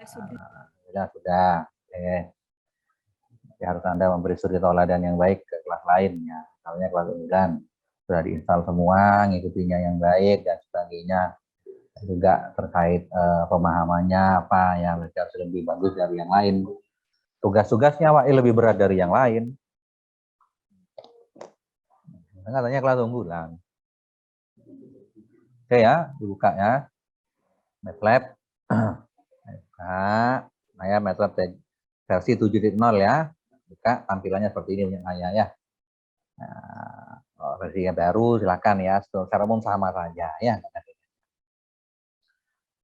Sudah. Sudah. Oke. Ya, harus Anda memberi suri tauladan yang baik ke kelas lainnya. Misalnya kelas enggan. Sudah diinstal semua, ngikutinya yang baik, dan sebagainya. Juga terkait pemahamannya apa yang harus lebih bagus dari yang lain. Tugas-tugasnya Pak lebih berat dari yang lain. Katanya kelas unggulan. Oke ya, dibuka ya. MATLAB. Nah, ya MATLAB versi 7.0 ya. Buka tampilannya seperti ini punya saya ya. Nah, versi yang baru silakan ya. Secara umum sama saja ya.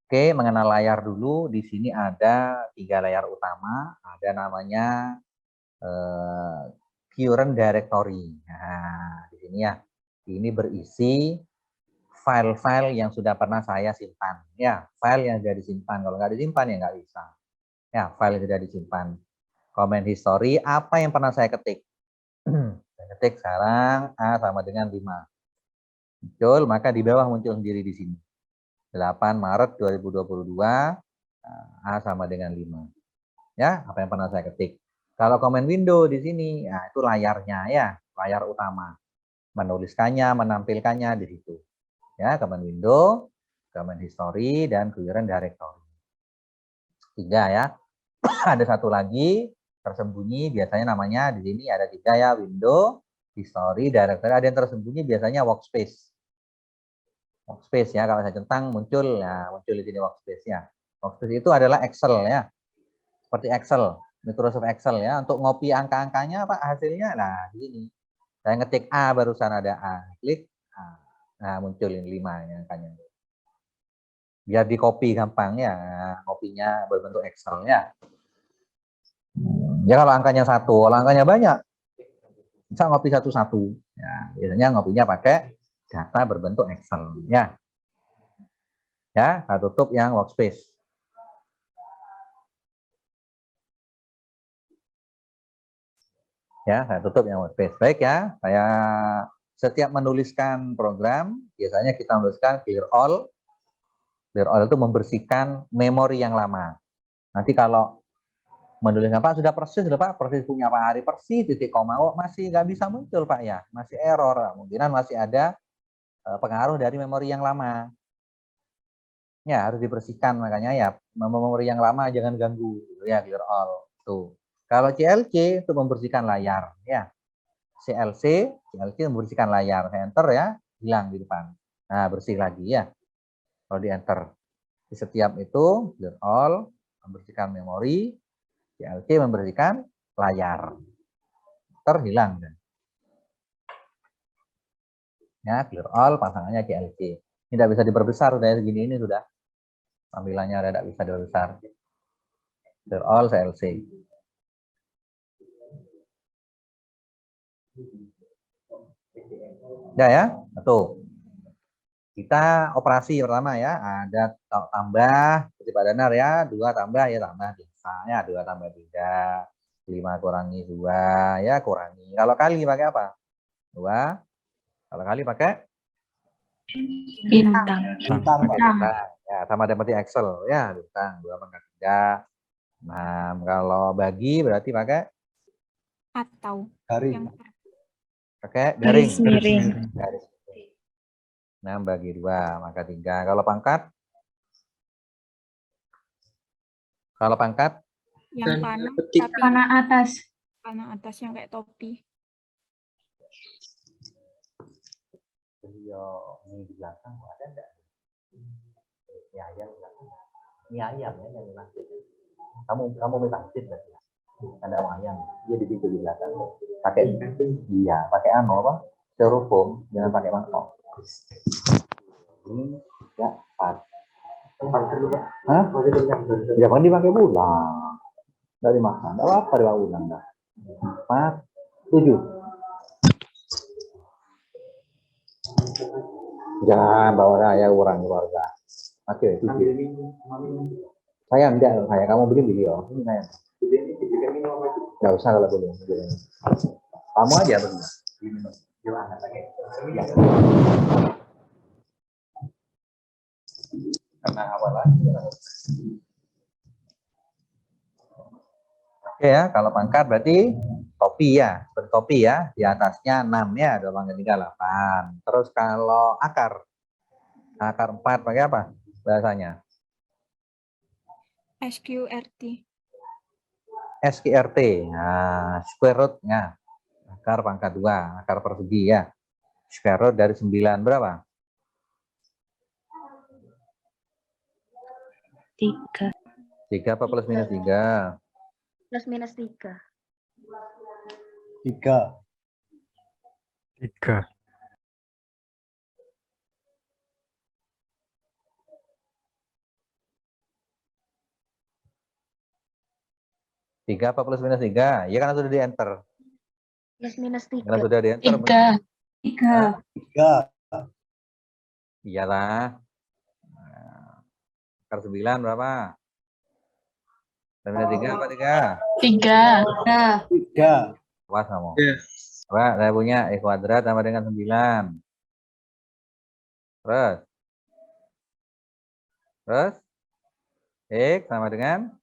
Oke, mengenal layar dulu. Di sini ada 3 layar utama. Ada namanya current directory. Nah, di sini ya. Ini berisi file-file yang sudah pernah saya simpan. Ya, file yang sudah disimpan. Kalau nggak disimpan ya nggak bisa. Ya, file yang sudah disimpan. Comment history, apa yang pernah saya ketik. Saya ketik sekarang A sama dengan 5. Muncul, maka di bawah muncul sendiri di sini. 8 Maret 2022, A sama dengan 5. Ya, apa yang pernah saya ketik. Kalau comment window di sini, ya itu layarnya ya, layar utama. Menuliskannya, menampilkannya di situ. Ya, comment window, comment history, dan current directory. 3 ya. Ada satu lagi tersembunyi, biasanya namanya di sini ada 3 ya, window, history, directory. Ada yang tersembunyi biasanya workspace. Workspace ya, kalau saya centang muncul ya, muncul di sini workspace-nya. Workspace itu adalah Excel ya. Seperti Excel, Microsoft Excel ya. Untuk ngopi angka-angkanya Pak hasilnya nah di sini. Saya ngetik A barusan ada A, klik A. Nah, muncul ini 5 ya angkanya. Biar di copy gampang ya, kopinya berbentuk Excel ya. Ya kalau angkanya 1, kalau angkanya banyak bisa ngopi satu-satu. Ya, biasanya ngopinya pakai data berbentuk Excel ya. Ya, saya tutup yang workspace. Ya, saya tutup yang workspace. Baik ya, saya setiap menuliskan program, biasanya kita menuliskan clear all. Clear all itu membersihkan memori yang lama. Nanti kalau menuliskan Pak sudah persis, Pak persis punya Pak Hari persis, titik koma, oh, masih nggak bisa muncul Pak ya, masih error, mungkinan masih ada pengaruh dari memori yang lama. Ya harus dibersihkan, makanya ya memori yang lama jangan ganggu, ya clear all. Tuh. Kalau CLC itu membersihkan layar, ya. CLC membersihkan layar, saya enter ya, hilang di depan. Nah bersih lagi ya, kalau di enter. Di setiap itu clear all membersihkan memori, CLC membersihkan layar, terhilang. Ya clear all pasangannya CLC. Ini tidak bisa diperbesar, udah segini ini sudah. Tampilannya udah tidak bisa diperbesar. Clear all CLC. Ya, tuh. Kita operasi pertama ya, ada tambah seperti Pak Danar ya, 2 tambah ya tambah biasa ya, 2 tambah 3, 5 kurangi 2 ya kurangi. Kalau kali pakai apa? 2. Kalau kali pakai Bintang. bintang Pak, bintang. Ya, sama seperti Excel ya, bintang 2 pangkat 3. Nah, kalau bagi berarti pakai Atau garing. yang Pakai garis garing. miring. Garis. 6 bagi 2, maka 3. Kalau pangkat? Kalau pangkat? Yang panah tapi panah atas yang kayak topi. Yo, ini di belakang ada enggak? Ya, ayam belakang. Ini ayam ya yang belakang. Kamu minta tip berarti ya? Ada ayam, dia di situ di belakang. Pakai iya, pakai apa? Styrofoam, jangan pakai mangkok. Ini ya, 4. Hah? Ya kan dipakai pulang. Dari makan, enggak apa-apa dibawa pulang dah. 4, 7. Jangan bawa saya kurang keluarga. Oke, 7. Saya enggak, kamu bikin video. Ini saya. Enggak usah kalau belum. Kamu aja berdua. Karena awal lagi. Oke ya, kalau pangkat berarti topi ya, seperti topi ya, di atasnya 6 ya, 2 pangkat 3, 8. Terus kalau akar 4 pakai apa bahasanya? SQRT. SQRT, nah, square root-nya, akar pangkat 2, akar persegi ya. Square root dari 9 berapa? 3. 3 apa plus minus 3? Plus minus 3. 3. 3. 3 apa plus minus 3? Ya kan sudah di enter. Plus minus 3. Karena sudah di enter. 3. 3. Iyalah. Nah, akar 9 berapa? Plus minus 3 apa 3? 3. 3. Awas kamu. Coba saya punya X kuadrat sama dengan 9. Terus X sama dengan?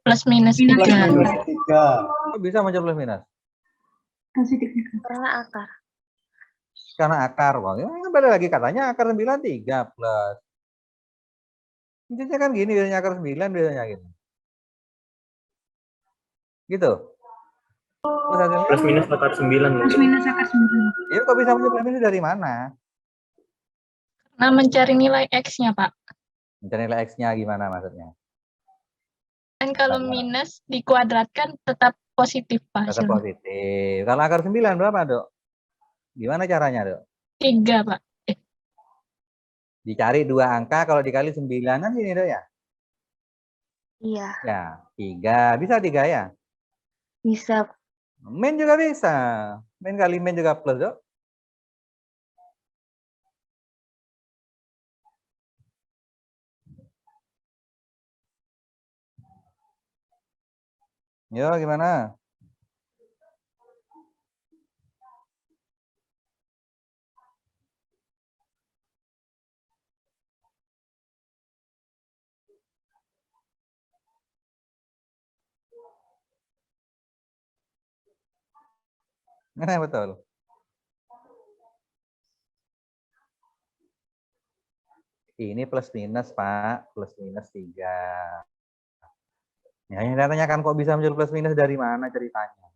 Plus minus Plus 3. minus 3. Kok bisa muncul plus minus? Karena akar. Karena akar. Wah, ya, balik lagi katanya akar 9 3 plus. Intinya kan gini, biasanya akar 9 biasanya gini. Gitu. Terus hasilnya? Plus minus akar 9 mungkin. Ya kok bisa muncul plus minus dari mana? Nah, mencari nilai X-nya, Pak. Mencari nilai X-nya gimana maksudnya? Kan kalau minus dikuadratkan tetap positif, Pak. Tetap positif. Kalau akar 9 berapa, Dok? Gimana caranya, Dok? 3, Pak. Dicari 2 angka, kalau dikali 9 kan gini, Dok ya? Iya. Ya, 3. Bisa 3 ya? Bisa. Min juga bisa. Min kali min juga plus, Dok. Yo, gimana? Nah, betul. Ini plus minus, Pak. Plus minus 3. Ya, yang tanyakan kok bisa muncul plus minus dari mana ceritanya?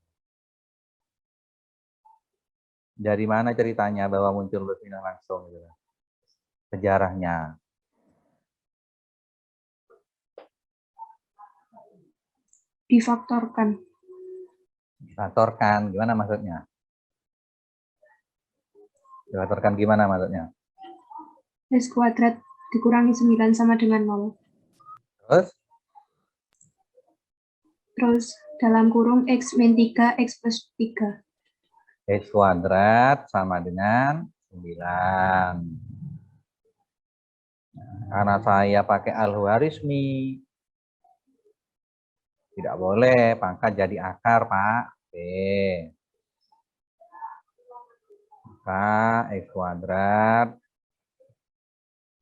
Dari mana ceritanya bahwa muncul plus minus langsung gitu. Sejarahnya. Difaktorkan. Faktorkan, gimana maksudnya? Difaktorkan gimana maksudnya? X kuadrat dikurangi 9 sama dengan 0. Terus? Terus dalam kurung X min 3, X plus 3. X kuadrat sama dengan 9. Nah, karena saya pakai Al-Khwarizmi, tidak boleh pangkat jadi akar, Pak. Oke. Maka X kuadrat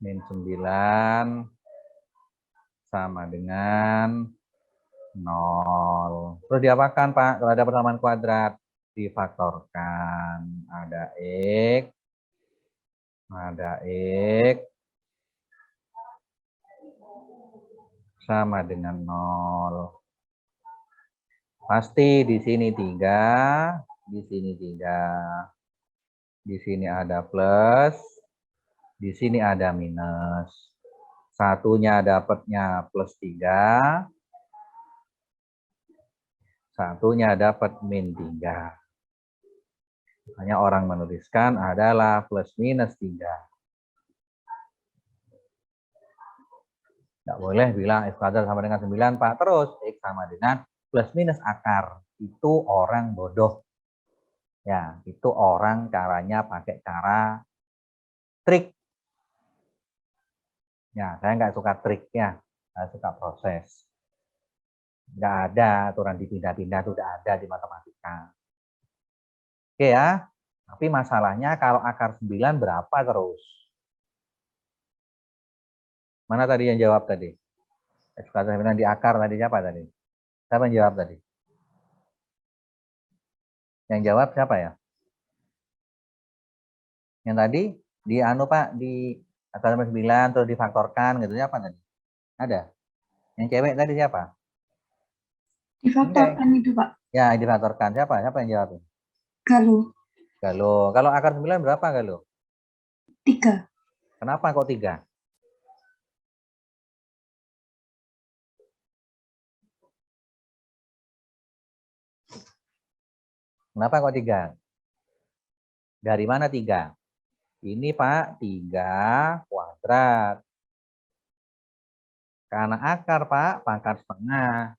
min 9 sama dengan 0. Terus diapakan, Pak? Kalau ada persamaan kuadrat, difaktorkan. Ada X sama dengan 0. Pasti di sini 3, di sini 3. Di sini ada plus, di sini ada minus. Satunya dapatnya plus 3, satunya dapat min 3. Makanya orang menuliskan adalah plus minus 3. Nggak boleh bilang X kuadrat sama dengan 9, Pak. Terus X sama dengan plus minus akar. Itu orang bodoh. Ya, itu orang caranya pakai cara trik. Ya, saya nggak suka triknya. Saya suka proses. Nggak ada aturan dipindah-pindah, itu nggak ada di matematika. Oke ya. Tapi masalahnya kalau akar 9 berapa terus? Mana tadi yang jawab tadi? X kuadrat 9 di akar tadi siapa tadi? Siapa yang jawab tadi? Yang jawab siapa ya? Yang tadi di anu Pak, di akar 9 terus difaktorkan gitu siapa tadi? Ada? Yang cewek tadi siapa? Difaktorkan itu, Pak. Ya, difaktorkan. Siapa? Siapa yang jawab? Galuh. Galuh. Kalau akar 9 berapa Galuh? 3. Kenapa kok 3? Kenapa kok 3? Dari mana 3? Ini Pak, 3 kuadrat. Karena akar Pak, pangkat setengah.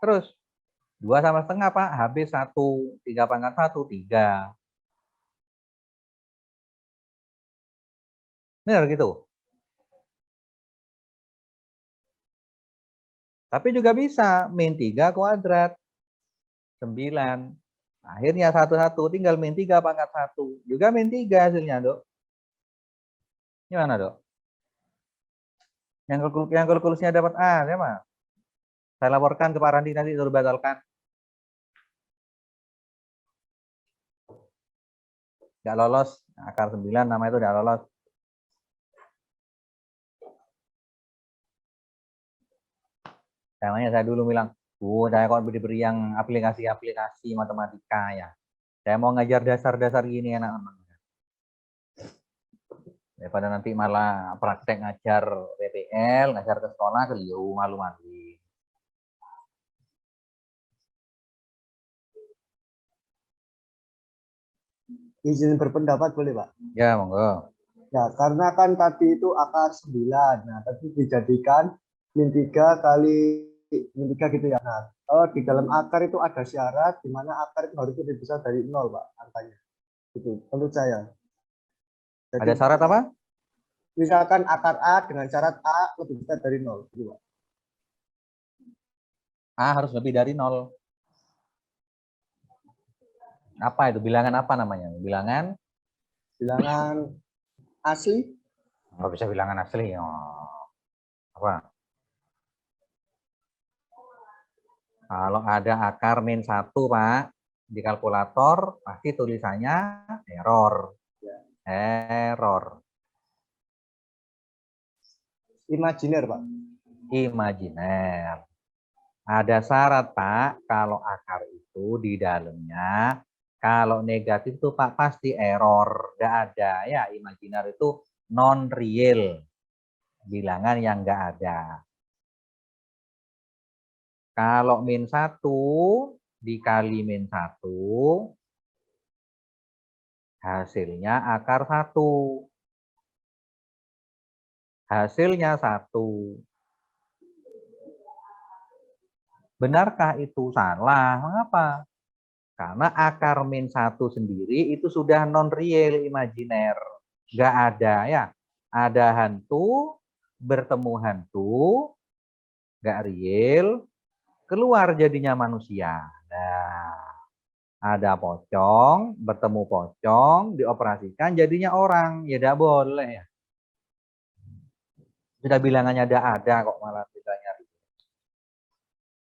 Terus 2 sama setengah Pak, habis 1. 3 pangkat 1, 3. Benar gitu? Tapi juga bisa, min 3 kuadrat. 9. Akhirnya 1, tinggal min 3 pangkat 1. Juga min 3 hasilnya, Dok. Gimana, Dok? Yang kalkulusnya dapat A, siapa? Saya laporkan ke Pak Randi nanti suruh batalkan. Nggak lolos, akar 9 nama itu nggak lolos. Namanya saya dulu bilang, saya kok diberi yang aplikasi-aplikasi matematika ya. Saya mau ngajar dasar-dasar gini enak-enak. Daripada nanti malah praktek ngajar PPL, ngajar ke sekolah, keliru, malu-malu. Izin berpendapat boleh, Pak? Ya, monggo. Ya, karena kan tadi itu akar 9. Nah, tadi dijadikan min 3 kali min 3 gitu ya. Nah, kalau di dalam akar itu ada syarat di mana akar itu harusnya bisa dari 0, Pak, angkanya. Itu menurut saya. Jadi, Ada syarat apa? misalkan akar A dengan syarat A lebih besar dari 0. Gitu, Pak. A harus lebih dari 0. Apa itu? Bilangan apa namanya? Bilangan asli. nggak bisa bilangan asli. Oh. Apa? Kalau ada akar min 1, Pak, di kalkulator pasti tulisannya error. Error. Imajiner, Pak. Imajiner. Ada syarat, Pak, kalau akar itu di dalamnya, kalau negatif itu Pak pasti error. Nggak ada ya, imajiner itu non-real. Bilangan yang nggak ada. Kalau min 1 dikali min 1, hasilnya akar 1. Hasilnya 1. Benarkah itu? Salah. Mengapa? Karena akar min 1 sendiri itu sudah non-real, imajiner. Nggak ada ya. Ada hantu, bertemu hantu, nggak real, keluar jadinya manusia. Nah, ada pocong, bertemu pocong, dioperasikan jadinya orang. Ya tidak boleh ya. Sudah bilangannya ada kok malah bilangnya.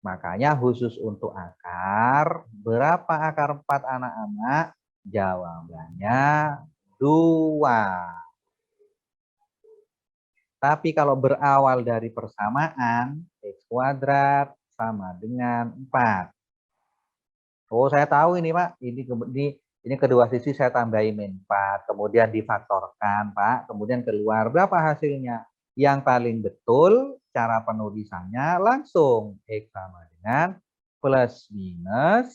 Makanya khusus untuk akar, berapa akar 4 anak-anak? Jawabannya 2. Tapi kalau berawal dari persamaan, X kuadrat sama dengan 4. Oh, saya tahu ini, Pak. Ini kedua sisi saya tambahin min 4. Kemudian difaktorkan, Pak. Kemudian keluar berapa hasilnya? Yang paling betul cara penulisannya langsung X sama dengan plus minus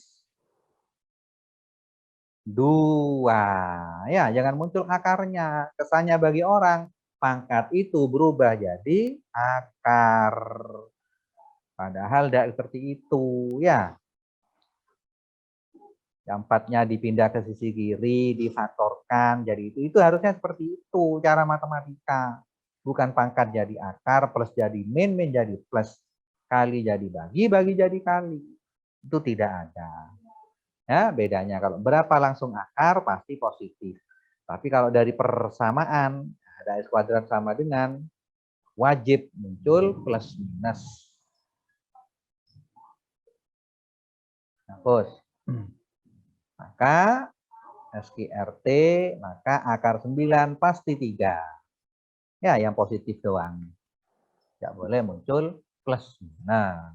2. Ya, jangan muncul akarnya. Kesannya bagi orang, pangkat itu berubah jadi akar. Padahal tidak seperti itu. Ya, yang 4-nya dipindah ke sisi kiri, difaktorkan. Jadi itu harusnya seperti itu cara matematika. Bukan pangkat jadi akar, plus jadi min, min jadi plus. Kali jadi bagi, bagi jadi kali. Itu tidak ada. Ya, bedanya kalau berapa langsung akar pasti positif. Tapi kalau dari persamaan, ada X kuadrat sama dengan, wajib muncul plus minus. Hapus. Maka SQRT, maka akar 9 pasti 3. Ya, yang positif doang. Tidak boleh muncul plus. Nah,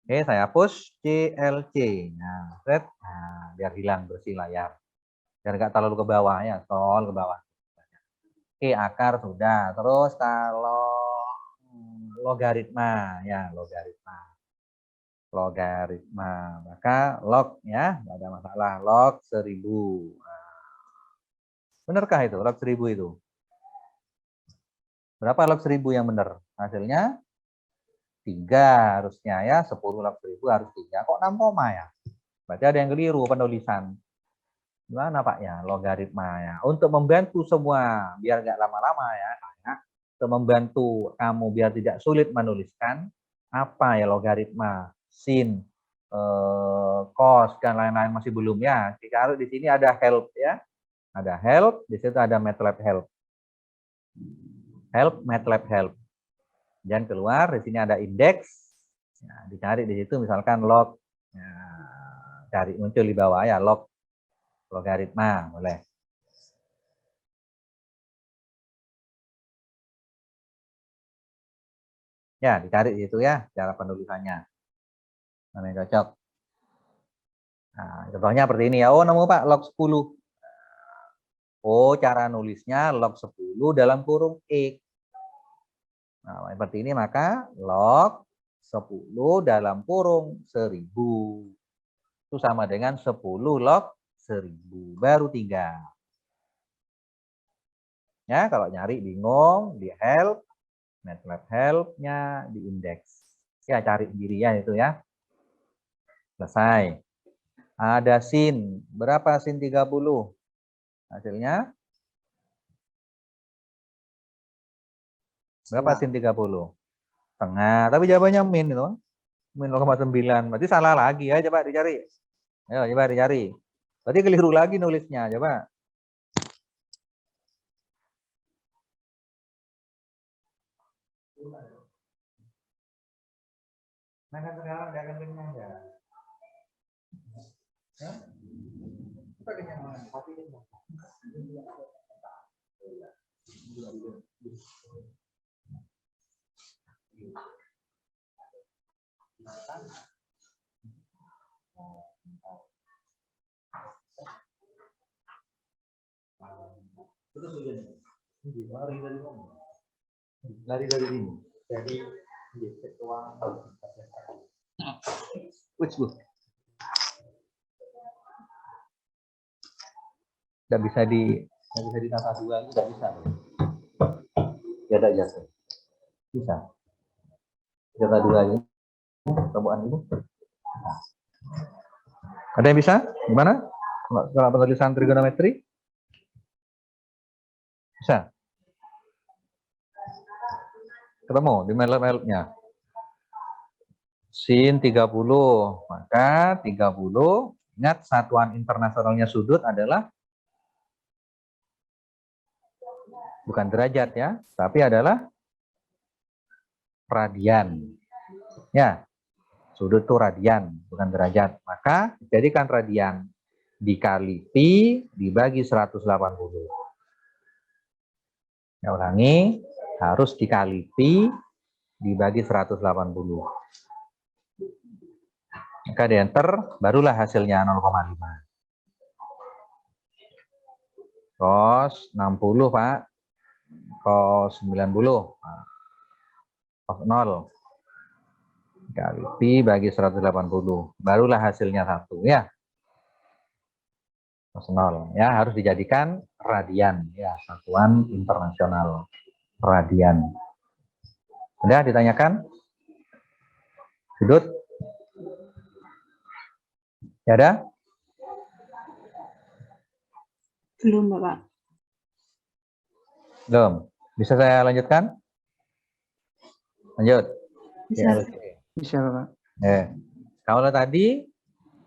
oke, saya hapus CLC. Nah, set. Nah, biar hilang bersih layar. Biar nggak terlalu ke bawah ya, scroll ke bawah. Oke, akar sudah. Terus kalau logaritma, ya logaritma. Logaritma, maka log ya, nggak ada masalah. Log 1000. Benarkah itu log 1000 itu? Berapa log 1000 yang benar? Hasilnya 3 harusnya ya, 10 log 1000 harus 3. Kok 6 koma ya? Berarti ada yang keliru penulisan. Gimana Pak ya logaritma ya? Untuk membantu semua biar nggak lama-lama ya, untuk membantu kamu biar tidak sulit menuliskan apa ya logaritma, sin, cos dan lain-lain masih belum ya. Kalau di sini ada help ya, ada help, di situ ada MATLAB help, MATLAB help. Dan keluar di sini ada indeks, ya, dicari di situ misalkan log, ya, cari muncul di bawah ya log. Logaritma boleh. Ya, dicari di situ ya cara penulisannya. Mana yang cocok? Nah, contohnya seperti ini ya. Oh, nemu Pak log 10. Oh, cara nulisnya log 10 dalam kurung X. Nah, seperti ini maka log 10 dalam kurung 1000. Itu sama dengan 10 log 1000. Baru 3. Ya, kalau nyari bingung, di help, MATLAB help-nya, di indeks. Ya, cari sendiri ya itu ya. Selesai. Ada sin. Berapa sin 30? Hasilnya? Berapa sin 30? Setengah. Tapi jawabannya min itu. Min 0,9. Berarti salah lagi ya. Coba dicari. Ayo, coba dicari. Berarti keliru lagi nulisnya. Coba. Nah, kan sekarang dia akan kenyang ya. Kita kenyang mana? Tapi kenyang. Terus lari dari mana? Lari dari sini. Jadi ketua Tidak bisa ditata dua, tidak bisa. Ya tidak jatuh. Bisa. Tata dua ini, temuan ini. Nah. Ada yang bisa? Gimana? Kalau penulisan trigonometri? Bisa. Ketemu di MATLAB-nya. Sin 30, maka 30, ingat satuan internasionalnya sudut adalah bukan derajat ya, tapi adalah radian. Ya, sudut itu radian, bukan derajat. Maka jadikan radian dikali pi dibagi 180. Ya, ulangi, harus dikali pi dibagi 180. Maka di enter, barulah hasilnya 0,5. Cos 60 Pak. Cos 90. Cos 0. Kali pi bagi 180. Barulah hasilnya 1 ya. Cos 0. Ya, harus dijadikan radian. Ya, satuan internasional. Radian. Sudah ditanyakan? Sudut? Ya ada? Belum, Bapak. Belum. Bisa saya lanjutkan? Lanjut. Bisa. Ya, Bisa, Pak. Kalau tadi,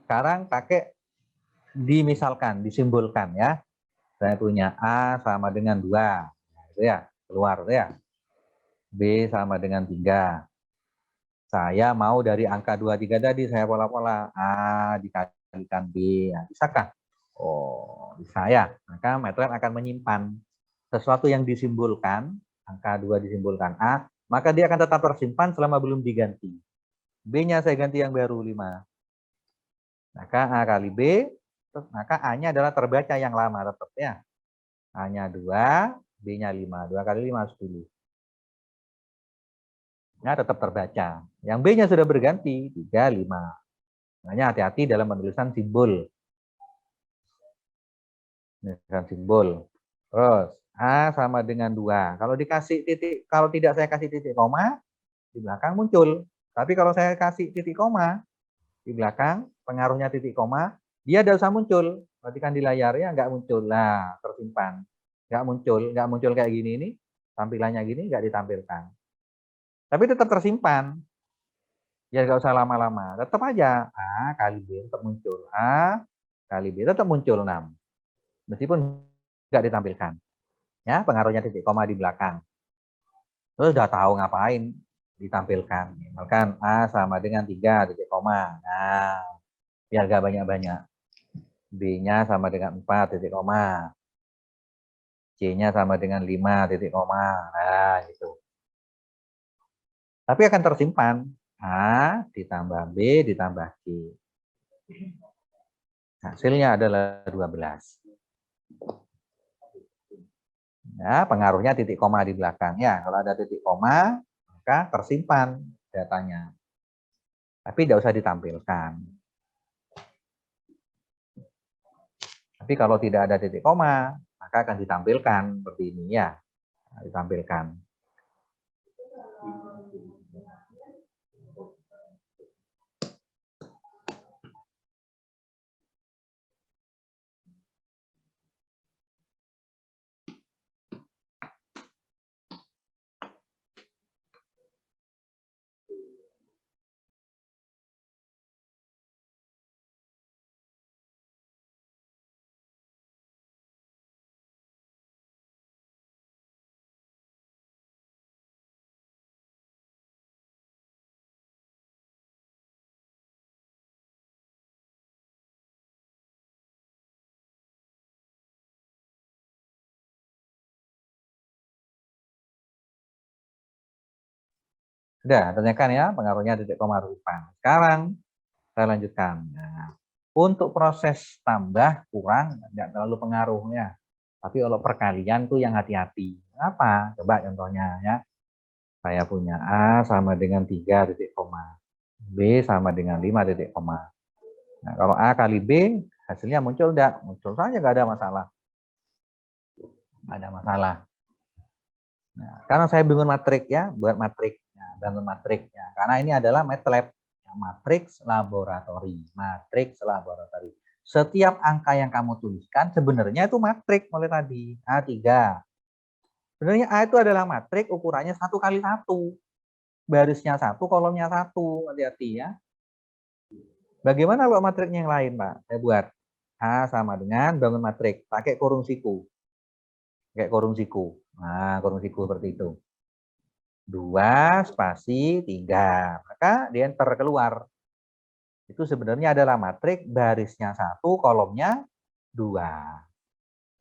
sekarang pakai dimisalkan, disimbolkan ya. Saya punya A sama dengan 2. Nah, itu ya, keluar itu ya. B sama dengan 3. Saya mau dari angka 23 tadi, saya pola-pola. A dikalikan B. Ya, bisakah? Oh, bisa ya. Maka MATLAB akan menyimpan sesuatu yang disimbolkan, angka 2 disimbolkan A, maka dia akan tetap tersimpan selama belum diganti. B-nya saya ganti yang baru 5. Maka A kali B, maka A-nya adalah terbaca yang lama tetap ya. A-nya 2, B-nya 5. 2 kali 5, 10. Ya, tetap terbaca. Yang B-nya sudah berganti, 3, 5. Makanya hati-hati dalam penulisan simbol. Penulisan simbol. Terus, A sama dengan 2. Kalau dikasih titik, kalau tidak saya kasih titik koma, di belakang muncul. Tapi kalau saya kasih titik koma, di belakang, pengaruhnya titik koma, dia tidak usah muncul. Perhatikan di layarnya, nggak muncul. Nah, tersimpan. Nggak muncul kayak gini ini, tampilannya gini, nggak ditampilkan. Tapi tetap tersimpan. Ya nggak usah lama-lama. Tetap aja A kali B tetap muncul. A kali B tetap muncul 6. Meskipun nggak ditampilkan. Ya, pengaruhnya titik koma di belakang. Terus udah tahu ngapain ditampilkan. Misalkan A sama dengan 3 titik koma. Nah, biar nggak banyak-banyak. B-nya sama dengan 4 titik koma. C-nya sama dengan 5 titik koma. Nah, gitu. Tapi akan tersimpan. A ditambah B ditambah C. Hasilnya adalah 12. Ya, pengaruhnya titik koma di belakang. Ya, kalau ada titik koma, maka tersimpan datanya. Tapi tidak usah ditampilkan. Tapi kalau tidak ada titik koma, maka akan ditampilkan seperti ini ya. Ditampilkan. Sudah, tanyakan ya pengaruhnya titik koma rupan. Sekarang saya lanjutkan. Nah, untuk proses tambah kurang tidak terlalu pengaruhnya. Tapi kalau perkalian tuh yang hati-hati. Apa? Coba contohnya ya. Saya punya A sama dengan 3 titik koma. B sama dengan 5 titik koma. Nah, kalau A kali B hasilnya muncul enggak? Muncul saja, nggak ada masalah. Nggak ada masalah. Nah, karena saya bangun matrik ya, buat matrik. Nah, bangun matrik ya. Karena ini adalah MATLAB. Matriks laboratori. Matriks laboratori. Setiap angka yang kamu tuliskan sebenarnya itu matrik mulai tadi. A3. Sebenarnya A itu adalah matrik ukurannya 1 kali 1. Barisnya 1, kolomnya 1. Hati-hati ya. Bagaimana kalau matriknya yang lain, Pak? Saya buat A sama dengan bangun matrik. Pakai kurung siku. Pakai kurung siku. Nah, kurung siku seperti itu. 2 spasi 3. Maka di enter keluar. Itu sebenarnya adalah matrik barisnya 1, kolomnya 2.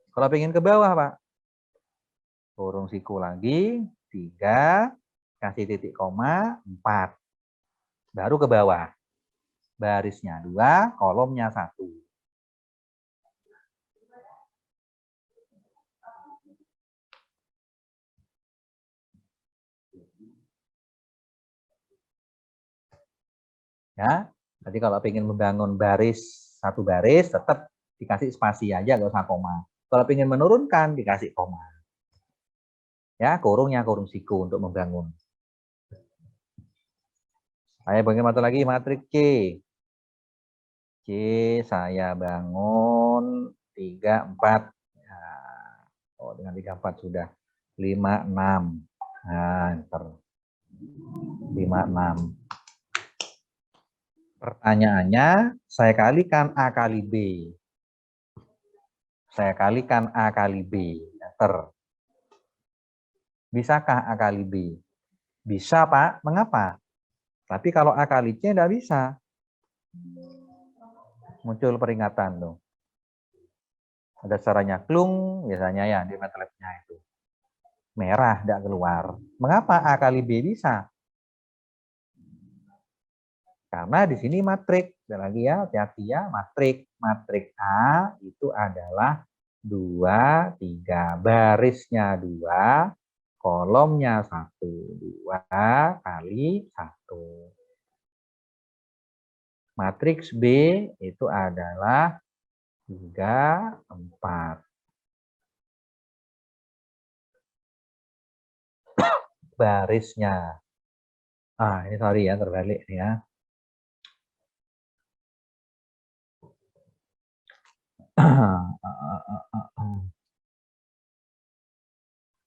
Kalau pengen ke bawah, Pak. Kurung siku lagi, 3, kasih titik koma, 4. Baru ke bawah. Barisnya 2, kolomnya 1. Ya, jadi kalau ingin membangun baris, satu baris, tetap dikasih spasi aja, nggak usah koma. Kalau ingin menurunkan, dikasih koma. Ya, kurungnya kurung siku untuk membangun. Saya bangun satu lagi, matrik C. C saya bangun 3, 4. Ya. Oh, dengan 3, 4 sudah. 5, 6. Nah, enter. 5, 6. Pertanyaannya, saya kalikan A kali B. Saya kalikan A kali B. Enter. Bisakah A kali B? Bisa, Pak. Mengapa? Tapi kalau A kali C tidak bisa. Muncul peringatan tuh. Ada suaranya klung biasanya ya di MATLAB-nya itu. Merah tidak keluar. Mengapa A kali B bisa? Karena di sini matrik. Dan lagi ya, hati-hati ya, matrik. Matrik A itu adalah 2, 3. Barisnya 2, kolomnya 1. 2 kali 1. Matriks B itu adalah 3, 4. Barisnya. Ini sorry ya, terbalik ya.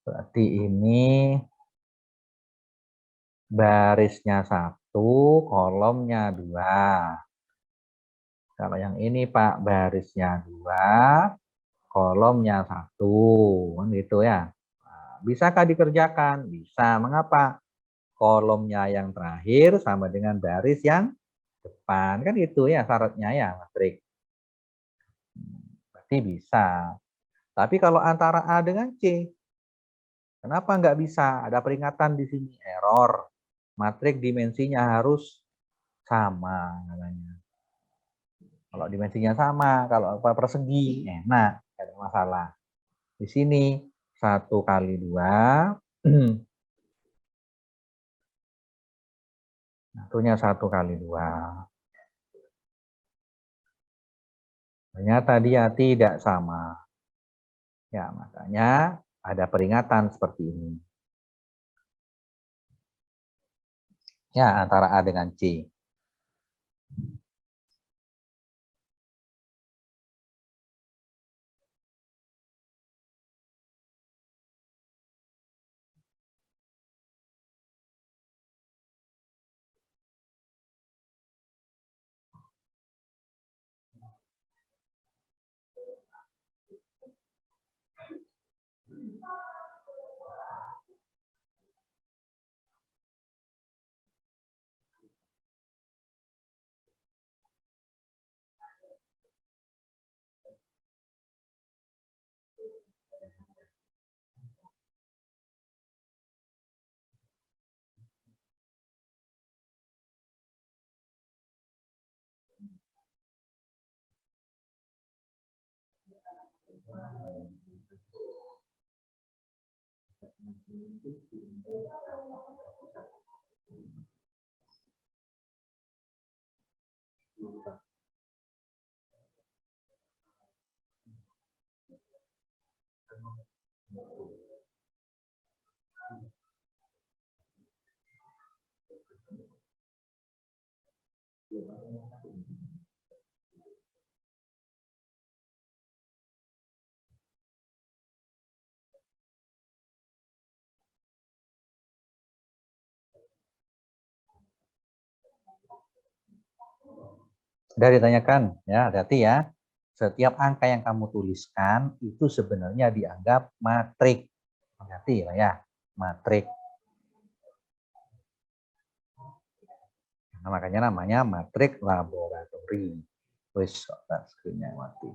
Berarti ini barisnya 1, kolomnya 2. Kalau yang ini Pak, barisnya 2, kolomnya 1. Kan gitu ya. Nah, bisakah dikerjakan? Bisa. Mengapa? Kolomnya yang terakhir sama dengan baris yang depan. Kan itu ya syaratnya ya, matrik. Berarti bisa. Tapi kalau antara A dengan C, kenapa nggak bisa? Ada peringatan di sini, error. Matrik dimensinya harus sama katanya. Kalau dimensinya sama, kalau persegi enak, tidak ada masalah. Di sini 1 kali 2, satunya 1 kali 2. Ternyata dia tidak sama. Ya, makanya ada peringatan seperti ini. Ya, antara A dengan C. Sudah ditanyakan, ya hati-hati ya. Setiap angka yang kamu tuliskan itu sebenarnya dianggap matrik. Hati-hati ya, matrik. Nah, makanya namanya matrik laboratori. Wis, screen-nya mati.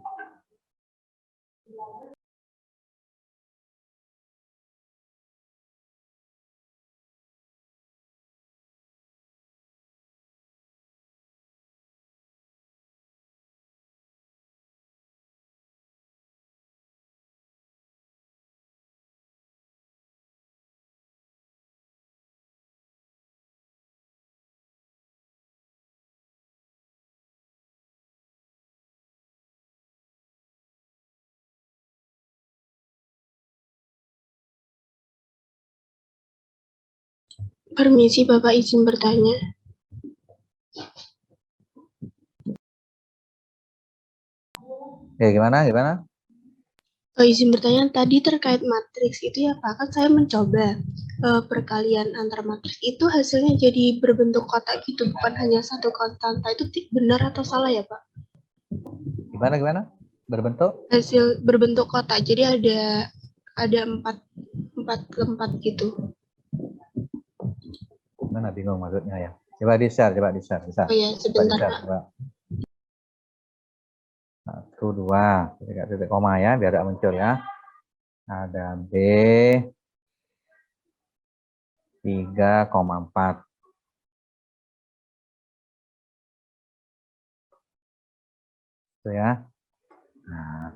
Permisi, Bapak izin bertanya. Ya, gimana? Izin bertanya, tadi terkait matriks itu ya Pak, kan saya mencoba perkalian antar matriks itu hasilnya jadi berbentuk kotak gitu, bukan hanya satu konstanta. Itu benar atau salah ya Pak? Gimana? Berbentuk? Hasil berbentuk kotak, jadi ada empat gitu. Gimana, bingung maksudnya ya? Coba di-share, bisa. Oh ya, Coba sebentar di-share, Pak. coba. 1, 2, titik koma ya, biar tidak muncul ya. Ada B 3,4. Itu ya. Nah,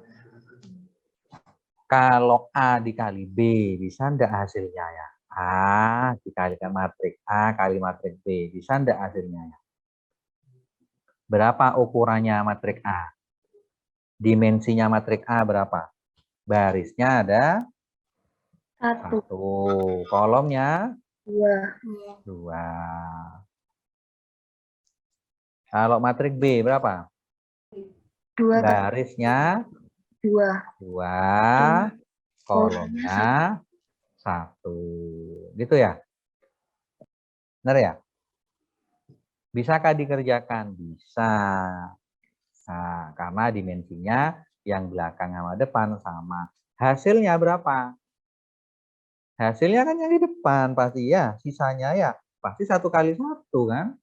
kalau A dikali B, bisa enggak hasilnya ya? A dikalikan matrik A kali matrik B, bisa enggak hasilnya ya? Berapa ukurannya matrik A? Dimensinya matrik A berapa? Barisnya ada 1, 1. Kolomnya 2, 2. Kalau matrik B berapa? 2, Barisnya 2. 2. Kolomnya 1. Gitu ya? Benar ya? Bisakah dikerjakan? Bisa. Nah, karena dimensinya yang belakang sama depan sama. Hasilnya berapa? Hasilnya kan yang di depan pasti ya. Sisanya ya pasti 1 kali 1 kan?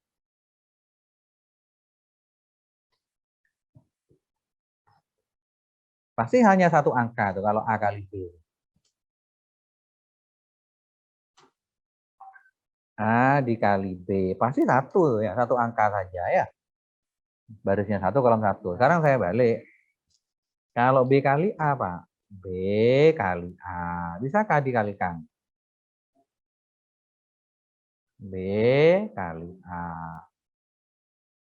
Pasti hanya 1 angka tuh kalau A kali B. A dikali B. Pasti 1 ya. 1 angka saja ya. Barisnya 1, kolom 1. Sekarang saya balik. Kalau B kali A, Pak. B kali A. Bisakah dikalikan? B kali A.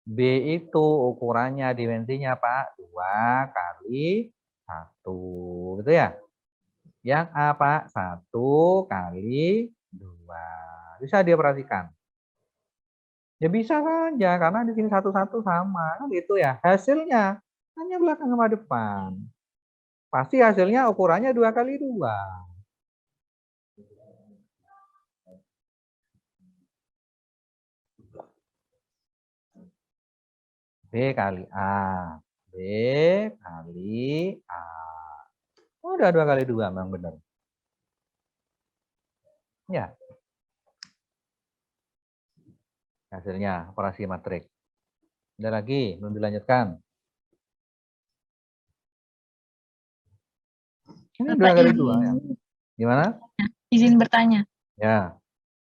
B itu ukurannya, dimensinya Pak. 2 kali 1. Gitu ya. Yang A Pak. 1 kali 2. Bisa dia perhatikan. Ya bisa saja, karena di sini 1 sama. Kan gitu ya. Hasilnya hanya belakang sama depan. Pasti hasilnya ukurannya 2 kali 2. B kali A. B kali A. Oh, udah 2 kali 2 memang benar. Ya. Hasilnya operasi matrik. Ada lagi, belum dilanjutkan. Ini 2 kali 2 ya. Gimana? Izin bertanya. Ya.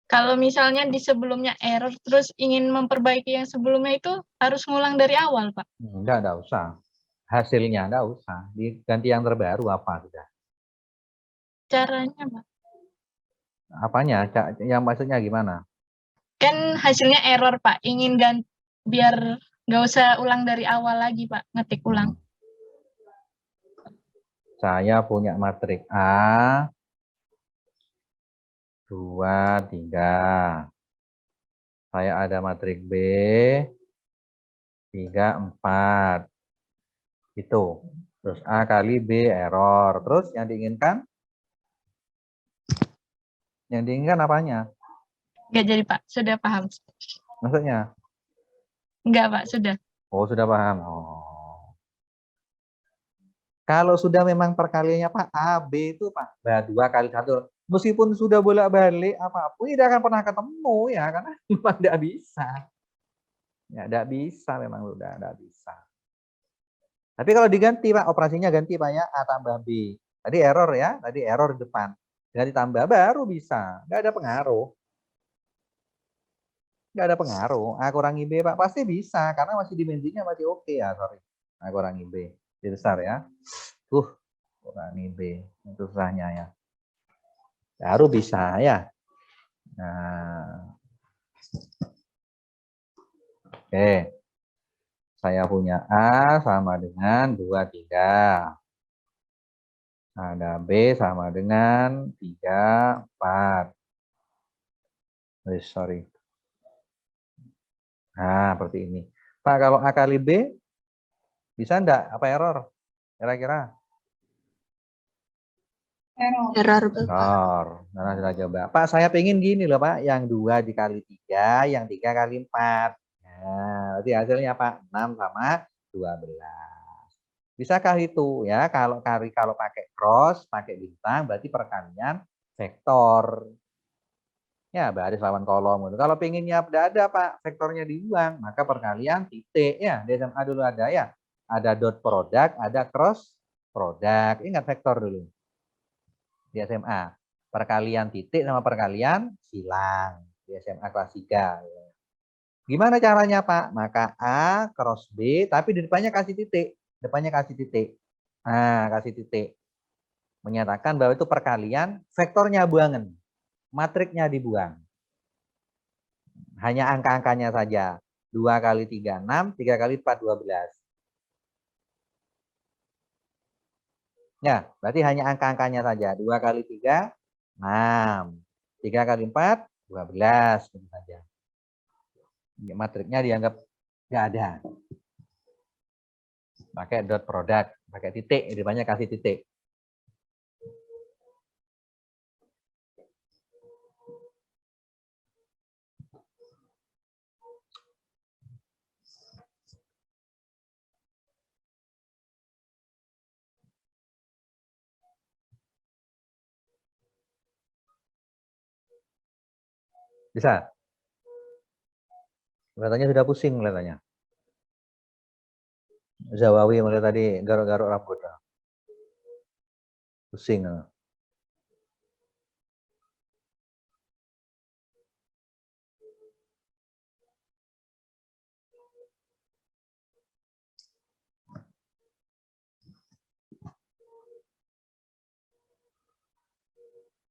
Kalau misalnya di sebelumnya error, terus ingin memperbaiki yang sebelumnya itu harus ngulang dari awal, Pak? Enggak usah. Hasilnya enggak usah. Diganti yang terbaru apa sudah. Caranya, Pak? Apanya? Yang maksudnya gimana? Kan hasilnya error, Pak. Ingin ganti biar nggak usah ulang dari awal lagi, Pak. Ngetik ulang. Saya punya matrik A 2, 3. Saya ada matrik B 3, 4. Itu. Terus A kali B error. Terus yang diinginkan? Yang diinginkan apanya? Nggak jadi, Pak. Sudah paham. Maksudnya? Nggak, Pak. Sudah. Oh, sudah paham. Oh. Kalau sudah memang perkaliannya Pak, A, B itu Pak, 2 kali 1. Meskipun sudah bolak-balik apapun, tidak akan pernah ketemu ya, karena memang tidak bisa. Ya, tidak bisa memang sudah, tidak bisa. Tapi kalau diganti Pak, operasinya ganti Pak ya, A tambah B. Tadi error ya, tadi error di depan. Ganti tambah baru bisa, nggak ada pengaruh. Nggak ada pengaruh. A kurangi B Pak, pasti bisa, karena masih dimensinya masih oke ya, sorry. A kurangi B, lebih besar ya. Kurangi B, itu susahnya ya. Baru bisa ya. Nah. Oke. Saya punya A sama dengan 2, 3. Ada B sama dengan 3, 4. Sorry. Nah, seperti ini. Pak, kalau A kali B, bisa enggak? Apa error? Kira-kira? Error Bapak. Error. Nah, sudah coba. Pak, saya pengen gini loh, Pak. Yang 2 dikali 3, yang 3 kali 4. Nah, berarti hasilnya Pak, 6 sama 12. Bisakah itu ya? Kalau pakai cross, pakai bintang, berarti perkalian vektor. Ya, baris lawan kolom gitu. Kalau pengennya tidak ada Pak, vektornya dibuang, maka perkalian titik ya. Di SMA dulu ada ya. Ada dot product, ada cross product. Ingat vektor dulu. Di SMA. Perkalian titik sama perkalian silang. Di SMA kelas 3. Gimana caranya Pak? Maka A cross B, tapi di depannya kasih titik. Depannya kasih titik. Nah, kasih titik. Menyatakan bahwa itu perkalian, vektornya buangan. Matriknya dibuang. Hanya angka-angkanya saja. 2 kali 3, 6. 3 kali 4, 12. Ya, berarti hanya angka-angkanya saja. 2 kali 3, 6. 3 kali 4, 12. Gitu saja. Matriknya dianggap nggak ada. Pakai dot product, pakai titik. Di depannya kasih titik. Bisa? Kelihatannya sudah pusing kelihatannya. Zawawi mulai tadi garuk-garuk rambut. Pusing.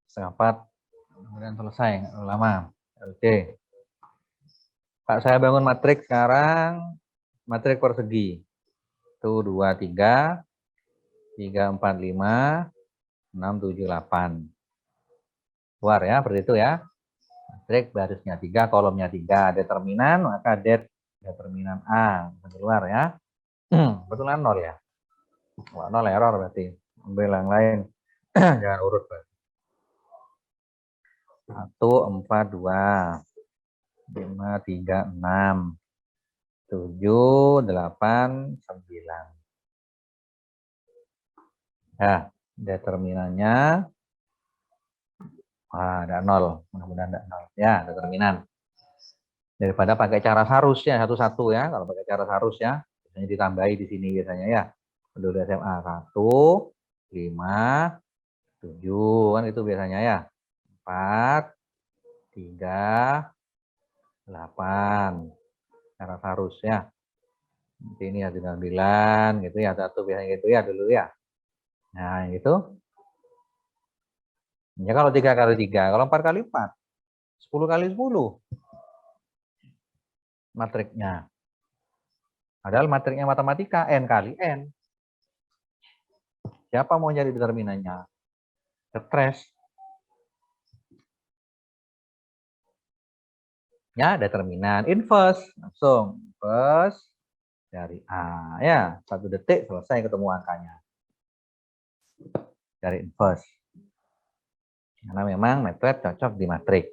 Setengah 4. Kemudian selesai. Nggak lama. Oke. Pak, saya bangun matrik sekarang. Matrik persegi. Itu 2, 3. 3, 4, 5. 6, 7, 8. Keluar ya, seperti itu ya. Matrik barisnya 3, kolomnya 3. Determinan, maka determinan A. Keluar ya. Betulan 0 ya. Wah, 0 error berarti. Ambil yang lain. Jangan urut. 1, 4, 2. 5, 3, 6. 7, 8, 9. Ya, determinannya ada 0. Mudah-mudahan ada 0. Ya, determinan. Daripada pakai cara sarusnya satu-satu ya. Kalau pakai cara sarus ya, biasanya ditambahi di sini biasanya ya. Penduduk SMA 1, 5, 7 kan itu biasanya ya. 4, 3, 8. Cara sarus ya. Ini ya 9 gitu ya. Satu biasanya gitu ya dulu ya. Nah, gitu. Ya kalau 3 kali 3, kalau 4 kali 4, 10 kali 10 matriknya. Padahal matriknya matematika n kali n. Siapa mau nyari determinannya? Stres. Ya, determinan inverse langsung inverse dari A ya. 1 detik selesai ketemu angkanya. Dari inverse. Karena memang metode cocok di matrik.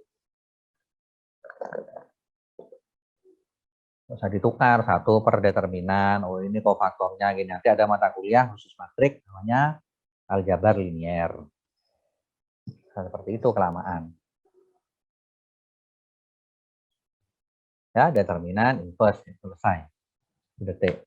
Bisa ditukar satu per determinan. Oh ini kofaktornya gini. Nanti ada mata kuliah khusus matrik namanya aljabar linier. Seperti itu kelamaan. Ya, determinan inverse selesai. Detik.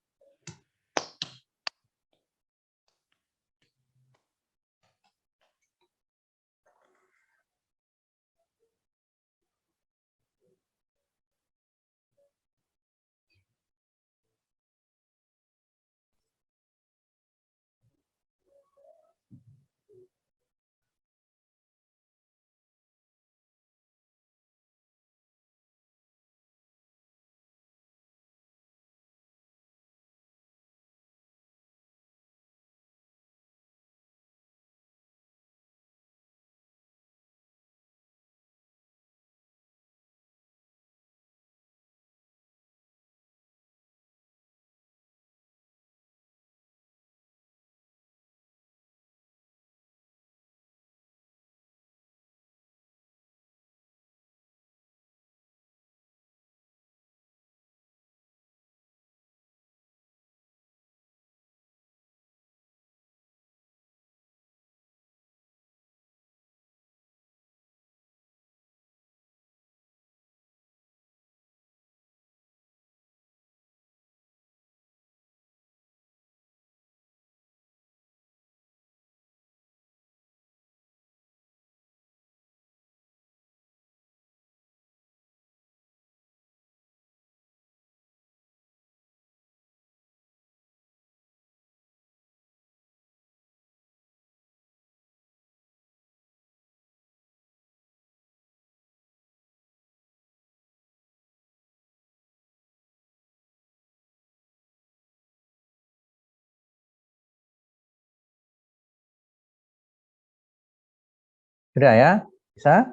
Sudah ya? Bisa?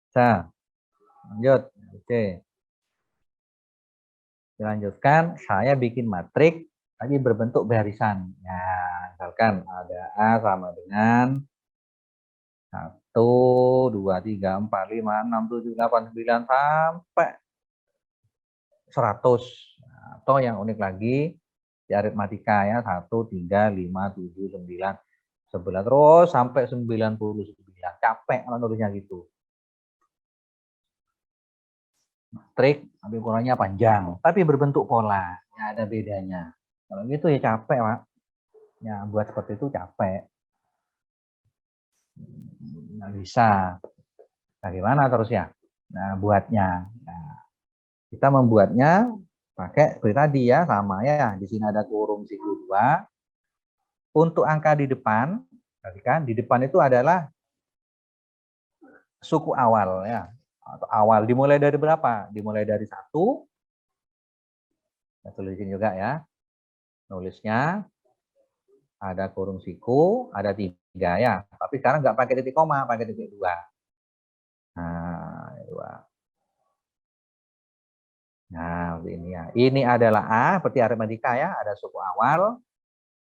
Bisa. Lanjut. Oke. Dilanjutkan, saya bikin matriks lagi berbentuk barisan. Ya, misalkan ada A sama dengan 1, 2, 3, 4, 5, 6, 7, 8, 9 sampai 100. Nah, atau yang unik lagi di aritmatika ya, 1, 3, 5, 7, 9, 11 terus sampai 99. Capek kalau nulisnya gitu. Trik, tapi ukurannya panjang, tapi berbentuk pola. Ya, ada bedanya. Kalau gitu ya capek, Pak. Ya, buat seperti itu capek. Nggak bisa. Bagaimana terus ya? Nah, buatnya. Nah, kita membuatnya pakai seperti tadi ya, sama ya. Di sini ada kurung siku 2. Untuk angka di depan, perhatikan, di depan itu adalah suku awal ya. Atau awal. Dimulai dari berapa? Dimulai dari 1. Saya tulisin juga ya. Nulisnya ada kurung siku, ada 3 ya. Tapi sekarang nggak pakai titik koma, pakai titik 2. Nah, 2. Nah, ini ya. Ini adalah A, seperti aritmatika ya, ada suku awal.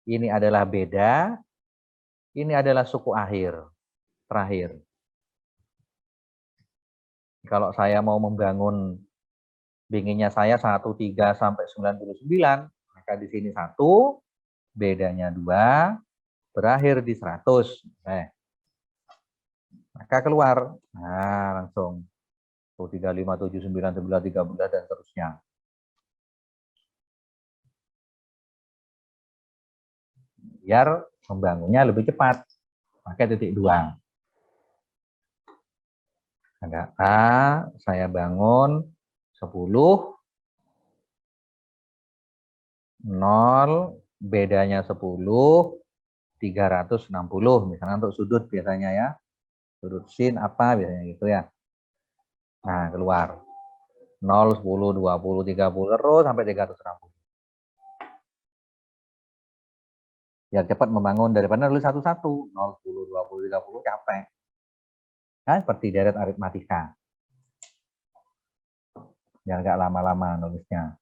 Ini adalah beda. Ini adalah suku akhir, terakhir. Kalau saya mau membangun binginnya saya 1, 3 sampai 99, maka di sini 1, bedanya 2, berakhir di 100. Maka keluar. Nah, langsung 1, 3, 5, 7, 9, 11, 13, dan seterusnya. Biar membangunnya lebih cepat. Pakai titik 2. Ada A, saya bangun 10, 0, bedanya 10, 360. Misalnya untuk sudut biasanya ya. Sudut sin apa biasanya gitu ya. Nah, keluar. 0, 10, 20, 30, terus sampai 360. Biar cepat membangun daripada nulis satu-satu. 0, 10, 20, 30, capek. Nah, seperti deret aritmatika. Biar nggak lama-lama nulisnya.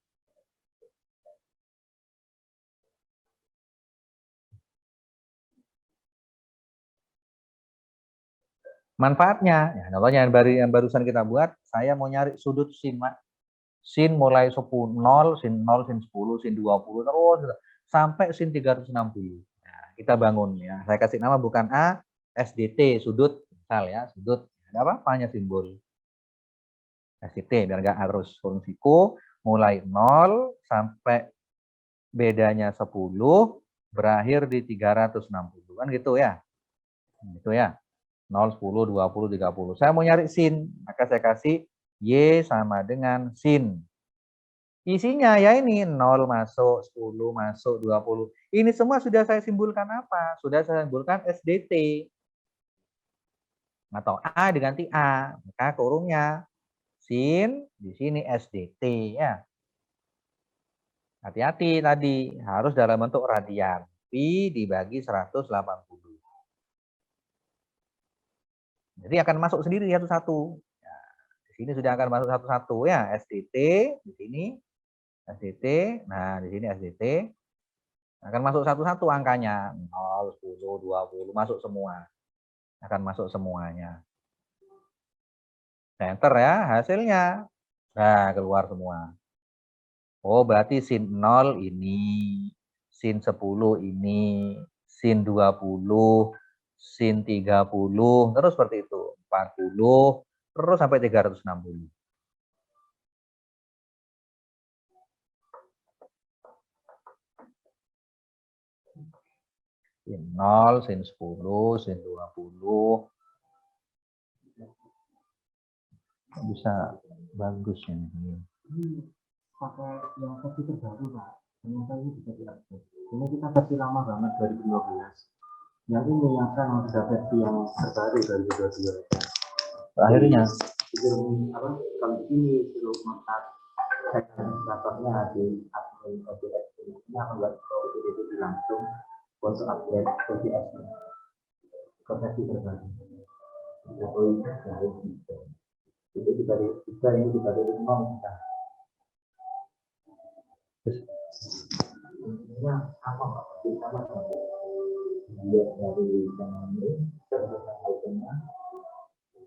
Manfaatnya, ya, contohnya yang barusan kita buat, saya mau nyari sudut sin, Mak. Sin mulai 10, 0, sin 0, sin 10, sin 20, terus sampai sin 360. Nah, kita bangun ya. Saya kasih nama bukan A, SDT, sudut, misal ya, sudut. Ada apa-apanya simbol. SDT, biar nggak harus kurung siku, mulai 0 sampai bedanya 10, berakhir di 360. Kan gitu ya. Gitu ya. 0, 10, 20, 30. Saya mau nyari sin, maka saya kasih Y sama dengan sin. Isinya ya ini 0 masuk, 10 masuk, 20. Ini semua sudah saya simbolkan apa? Sudah saya simbolkan SDT. Atau A diganti A. Maka kurungnya sin, di sini SDT ya. Hati-hati tadi, harus dalam bentuk radian. Pi dibagi 180. Jadi akan masuk sendiri satu-satu. Ya, di sini sudah akan masuk satu-satu ya. SDT di sini, SDT. Nah, di sini SDT. Akan masuk satu-satu angkanya. 0, 10, 20, masuk semua. Akan masuk semuanya. Enter ya, hasilnya. Nah, keluar semua. Oh, berarti sin 0 ini, sin 10 ini, sin 20, sin 30, terus seperti itu. 40, terus sampai 360. Sin 0, sin 10, sin 20. Bisa bagus ini. Pakai yang versi terbaru, Pak. Ternyata ini bisa diakses. Ini kita versi lama banget 2012. Yang ini yang sekarang sudah versi yang terbaru 2022. Akhirnya. Apa? Kalau ini suruh kontak administratornya di admin OJS ini akan buat OJS langsung untuk update OJS. ke versi terbaru. Jokowi dari itu dibagi tiga, ini dibagi 5 kita. Intinya sama Pak, sama. Lihat dari channel ini, terhadap itemnya,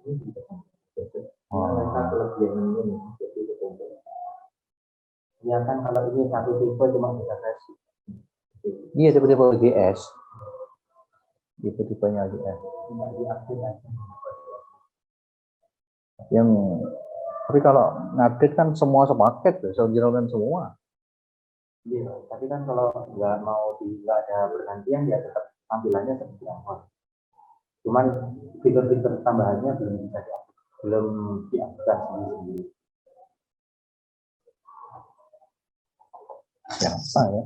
ini juga sama. Mereka kelebihan ini, jadi itu. Ya kan kalau ini satu tipe cuma bisa versi. Iya, tipe-tipe GS. Tipe-tipenya GS. Tidak diupdate aja. Yang tapi kalau ngupdate kan semua sepaket tuh, original semua. Iya, tapi kan kalau nggak ada pergantian ya tetap tampilannya seperti awal. Cuman fitur-fitur tambahannya belum diupdate sendiri. Siapa ya?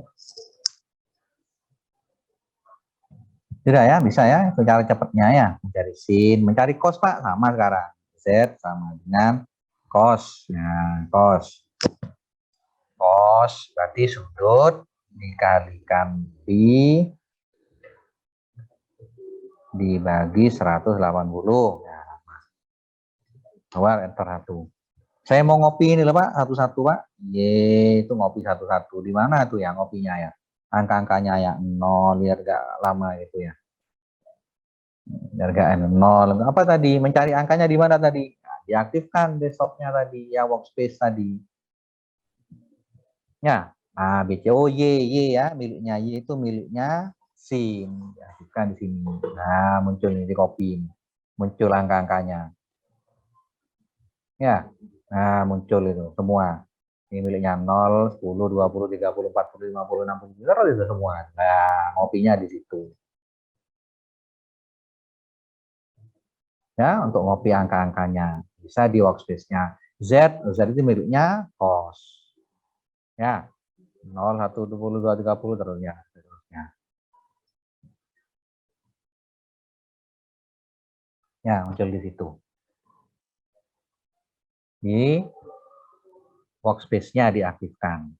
Tidak ya, bisa ya, itu cara cepatnya ya. Mencari sin, mencari kos Pak, sama sekarang. Z sama dengan kos. Nah, kos. Kos berarti sudut dikalikan dibagi 180. Nah, keluar enter 1. Saya mau ngopi ini loh Pak, satu-satu Pak. Ye, itu ngopi satu-satu. Di mana tuh ya ngopinya ya? Angka-angkanya ya 0, biar gak lama gitu ya. Biar gak 0. Apa tadi? Mencari angkanya di mana tadi? Nah, diaktifkan desktopnya tadi, ya workspace tadi. Ya, nah, BCO Y ya, miliknya Y itu miliknya SIM. Diaktifkan di sini. Nah, muncul ini di copy. Muncul angka-angkanya. Ya, nah muncul itu semua. Ini miliknya 0, 10, 20, 30, 40, 50, 60, itu semua. Nah, ngopinya di situ. Ya, untuk ngopi angka-angkanya. Bisa di workspace-nya. Z itu miliknya kos. Ya, 0, 1, 20, 2, 30, terus ya. Seterusnya. Ya, muncul di situ. Di workspace-nya diaktifkan.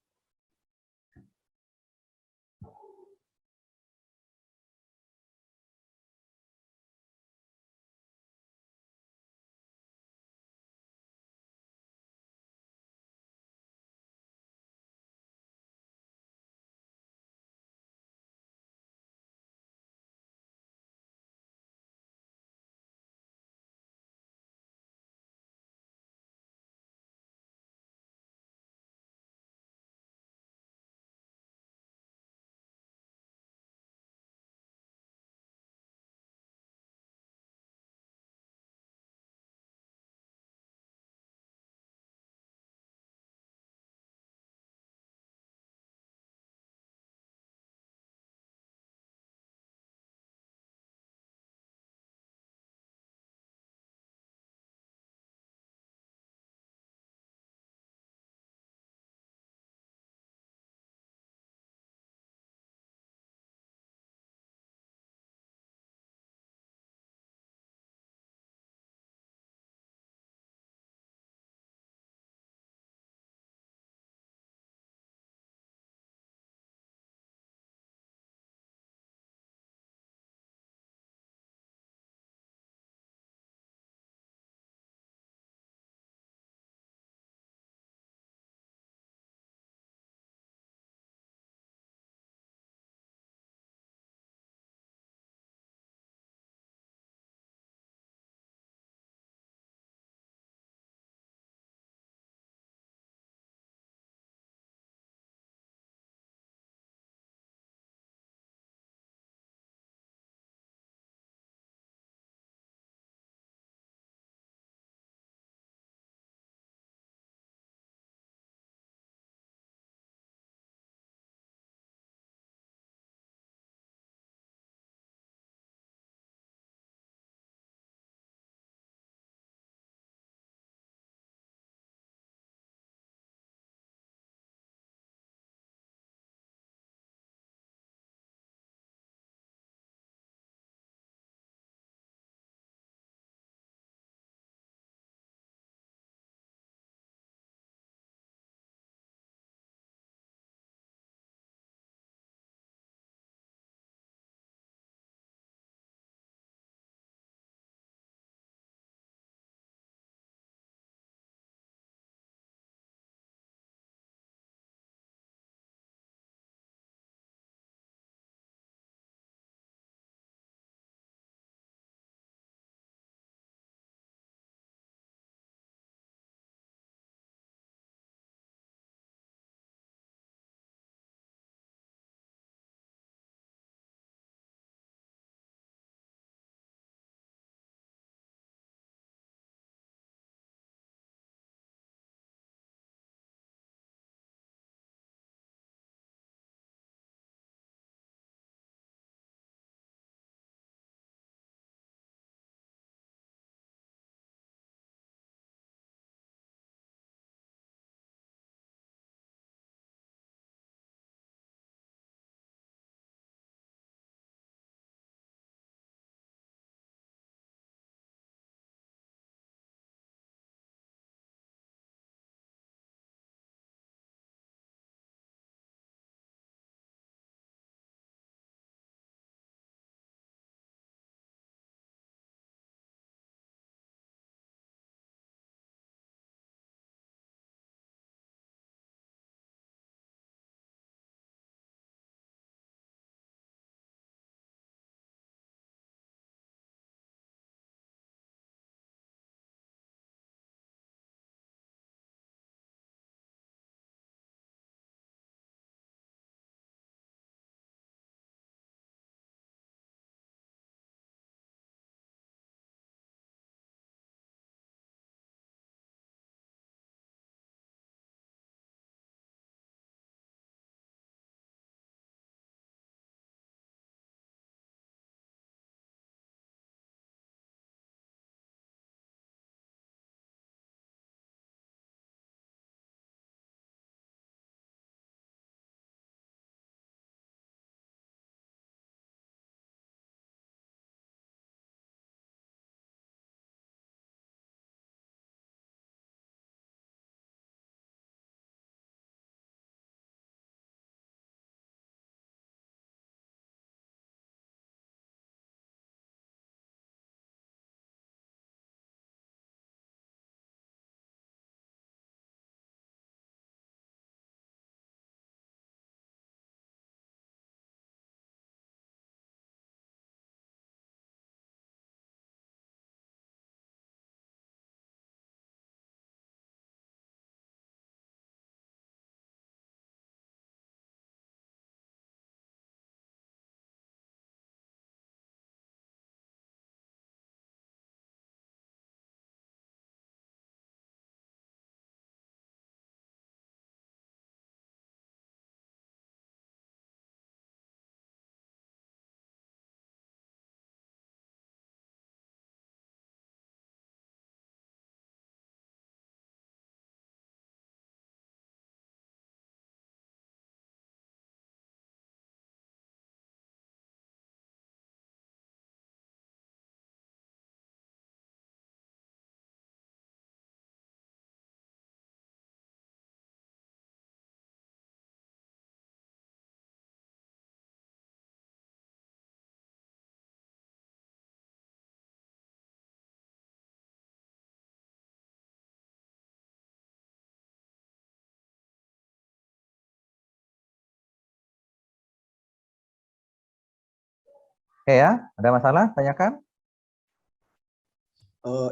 Oke ya, ada masalah? Tanyakan.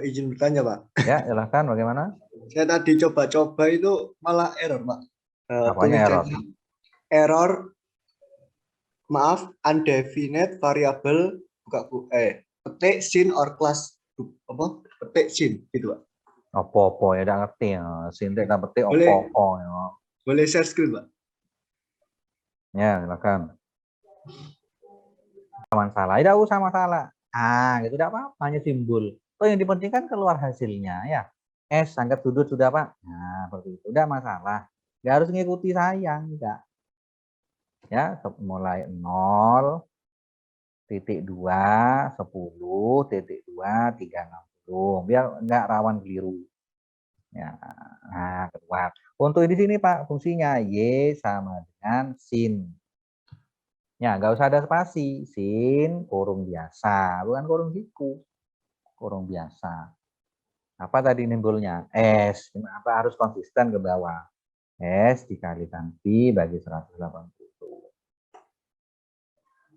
Izin bertanya, Pak. Ya, silahkan. Bagaimana? Saya tadi coba-coba itu malah error, Pak. Apanya error? Error, maaf, undefinite variable petik sin or class apa? Petik sin gitu, Pak. Opo-opo ya, udah ngerti ya. Sintek dan petik Boleh. opo-opo ya. Boleh share screen, Pak? Ya, silakan. Masalah, tidak usah masalah. Gitu tidak apa-apa, hanya simbol. Oh, yang dipentingkan keluar hasilnya ya. S angkat sudut sudah, Pak. Nah, seperti itu. Tidak masalah. Nggak harus ngikuti saya, enggak. Ya, mulai 0, titik 2, 10, titik 2, 360. Biar enggak rawan keliru. Ya, nah, keluar. Untuk di sini, Pak, fungsinya Y sama dengan sin. Ya, nggak usah ada spasi. Sin, kurung biasa. Bukan kurung siku. Kurung biasa. Apa tadi nimbulnya? S. Kenapa harus konsisten ke bawah? S dikalikan Pi bagi 180.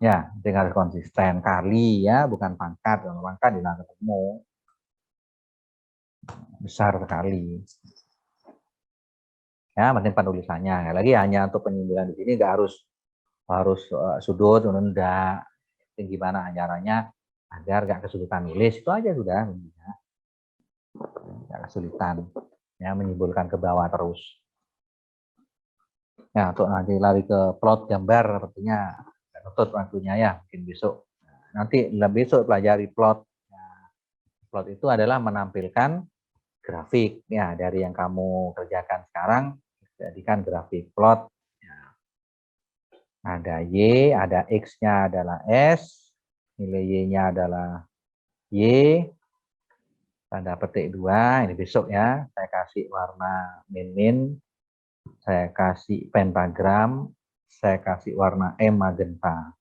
Ya, tinggal konsisten. Kali ya, bukan pangkat. Kalau pangkat hilang ketemu. Besar sekali. Ya, penting penulisannya. Lagi hanya untuk penyimbolan di sini nggak harus sudut, enggak. Gimana caranya agar nggak kesulitan nulis, itu aja sudah. Nggak kesulitan. Ya, menyimpulkan ke bawah terus. Ya, untuk nanti lari ke plot gambar, sepertinya tutup waktunya ya, mungkin besok. Nanti besok pelajari plot. Nah, plot itu adalah menampilkan grafik. Ya, dari yang kamu kerjakan sekarang, jadikan grafik plot. Ada Y, ada X-nya adalah S, nilai Y-nya adalah Y, tanda petik 2, ini besok ya, saya kasih warna min-min, saya kasih pentagram, saya kasih warna M magenta.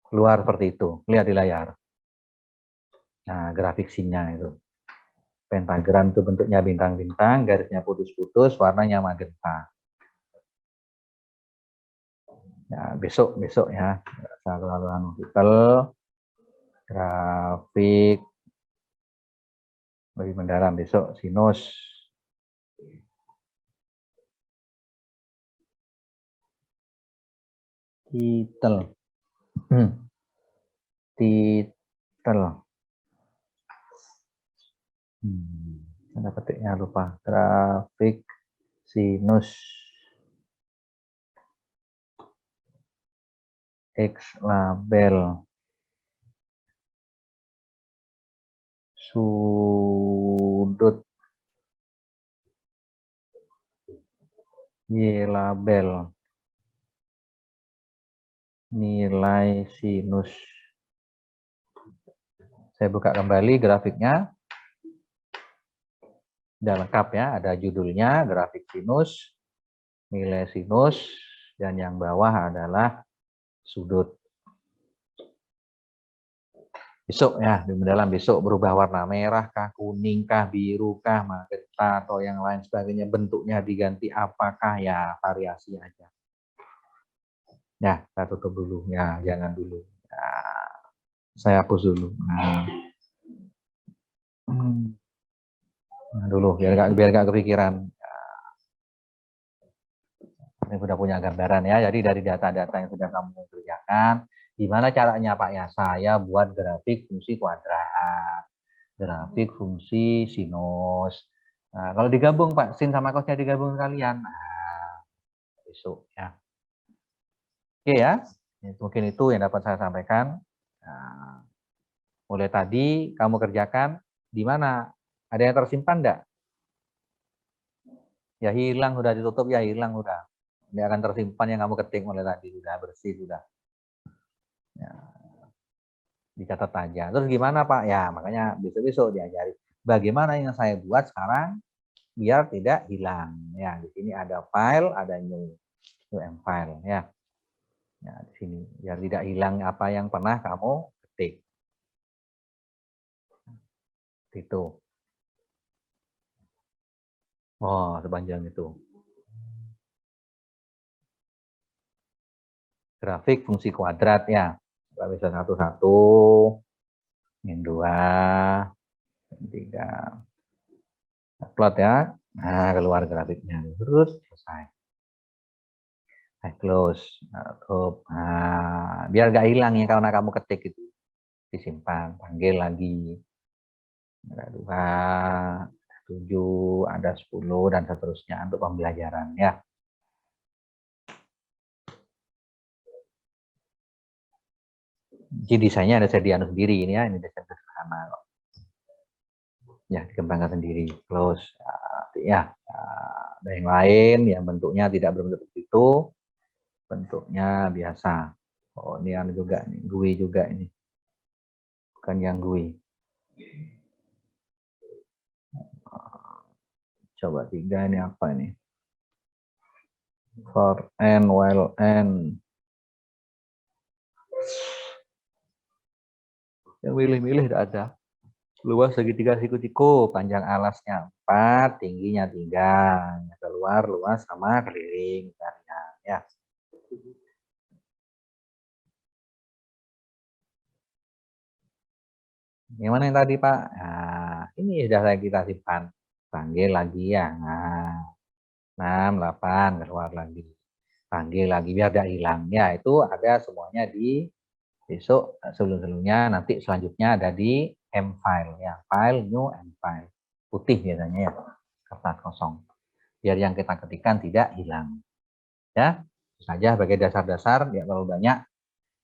Keluar seperti itu, lihat di layar. Nah, grafik sinnya itu. Pentagram itu bentuknya bintang-bintang, garisnya putus-putus, warnanya magenta. Ya, besok ya, satu haluan multiple, grafik lebih mendalam besok, sinus. Titel. Titel. Ada petiknya lupa. Grafik sinus. X label. Sudut. Y label. Nilai sinus. Saya buka kembali grafiknya. Sudah lengkap ya, ada judulnya, grafik sinus, nilai sinus, dan yang bawah adalah sudut. Besok ya, di mendalam besok berubah warna merah kah, kuning kah, biru kah, magenta atau yang lain sebagainya, bentuknya diganti apakah, ya variasi aja. Ya, saya tutup dulu ya, jangan dulu. Ya, saya hapus dulu. Nah, dulu biar nggak kepikiran. Ini sudah punya gambaran ya. Jadi dari data-data yang sudah kamu kerjakan, gimana caranya Pak ya? Saya buat grafik fungsi kuadrat, grafik fungsi sinus. Nah, kalau digabung Pak, sin sama cosnya digabung kalian. Nah, besok ya. Oke ya, mungkin itu yang dapat saya sampaikan. Nah, mulai tadi kamu kerjakan di mana? Ada yang tersimpan enggak? Ya hilang, udah ditutup ya hilang udah. Ini akan tersimpan yang kamu ketik mulai tadi, sudah bersih sudah. Ya, dicatat aja. Terus gimana Pak? Ya makanya besok-besok diajari bagaimana yang saya buat sekarang biar tidak hilang. Ya di sini ada file, ada new file ya. Ya di sini biar tidak hilang apa yang pernah kamu ketik. Itu. Oh sepanjang itu. grafik fungsi kuadrat ya. Kita bisa 1, yang 2, yang 3. Upload ya. Nah, keluar grafiknya. Terus selesai. Close. Tutup. Nah, biar gak hilang ya karena kamu ketik itu. Disimpan, panggil lagi. Ada 2, 7, ada 10 dan seterusnya untuk pembelajaran ya. Jadi desainnya ada sediaan sendiri ini ya, ini desain sederhana kok. Ya, dikembangkan sendiri. Close. Ya, ada yang lain yang bentuknya tidak berbentuk itu, bentuknya biasa. Oh, ini anu juga nih, GUI juga ini. Bukan yang GUI. Coba 3 ini apa ini? For n, while n. Yang milih-milih tidak ada. Luas segitiga siku-siku, panjang alasnya 4, tingginya 3. Keluar luas sama keliling misalnya ya. Gimana yang tadi Pak? Nah, ini sudah kita simpan. Panggil lagi ya. Nah, 6, 8, keluar lagi. Panggil lagi biar tidak hilang. Ya, itu ada semuanya di besok sebelum-sebelumnya. Nanti selanjutnya ada di M-file ya. File, new, M-file. Putih biasanya ya. Kertas kosong. Biar yang kita ketikkan tidak hilang. Ya, itu saja sebagai dasar-dasar. Ya, terlalu banyak.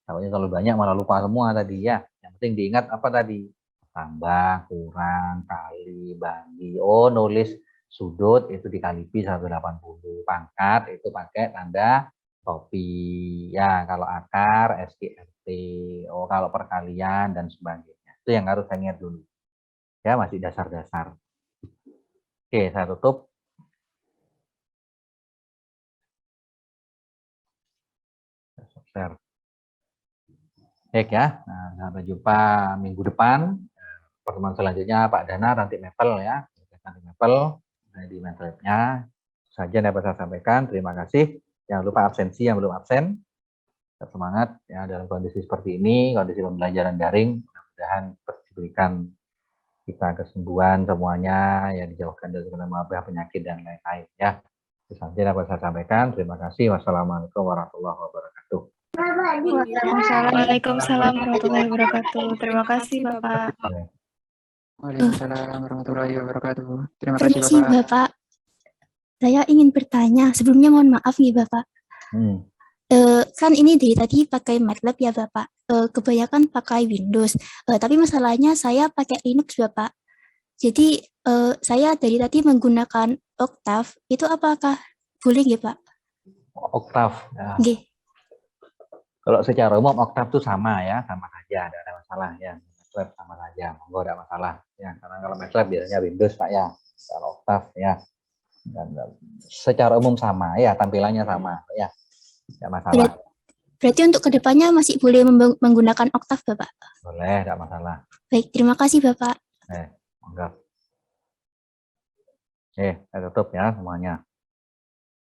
Takutnya terlalu banyak malah lupa semua tadi ya. Yang penting diingat apa tadi? Tambah, kurang, kali, bagi. Oh, nulis sudut itu dikali pi 180. Pangkat itu pakai tanda topi. Ya, kalau akar, SQRT. Oh, kalau perkalian dan sebagainya. Itu yang harus saya ingat dulu. Ya, masih dasar-dasar. Oke, saya tutup. Share. Baik ya, nah, sampai jumpa minggu depan. Pertemuan selanjutnya Pak Dana nanti mapel ya, nanti mapel di MATLAB-nya. Saja dapat saya sampaikan. Terima kasih. Jangan lupa absensi yang belum absen. Tetap semangat ya dalam kondisi seperti ini, kondisi pembelajaran daring. Mudah-mudahan diberikan kita kesembuhan semuanya, ya dijauhkan dari segala wabah, penyakit dan lain-lain ya. Itu saja dapat saya sampaikan. Terima kasih. Wassalamualaikum warahmatullahi wabarakatuh. Waalaikumsalam warahmatullahi wabarakatuh. Terima kasih Bapak. Waalaikumsalam warahmatullahi wabarakatuh. Terima Terima kasih kasih Bapak. Bapak. Saya ingin bertanya, sebelumnya mohon maaf nih Bapak. Kan ini dari tadi pakai MATLAB ya Bapak. Kebanyakan pakai Windows. Tapi masalahnya saya pakai Linux Bapak. Jadi saya dari tadi menggunakan Octave. Itu apakah boleh ya Pak? Octave. Ya. Nggih. Kalau secara umum Octave itu sama ya, sama saja, tidak ada masalah ya. MATLAB sama saja, monggo tidak masalah ya. Karena kalau MATLAB biasanya Windows Pak ya, kalau Octave ya. Dan secara umum sama ya, tampilannya sama ya, tidak masalah. Berarti untuk kedepannya masih boleh menggunakan Octave Bapak? Boleh, tidak masalah. Baik, terima kasih Bapak. Monggo. Saya tutup ya semuanya.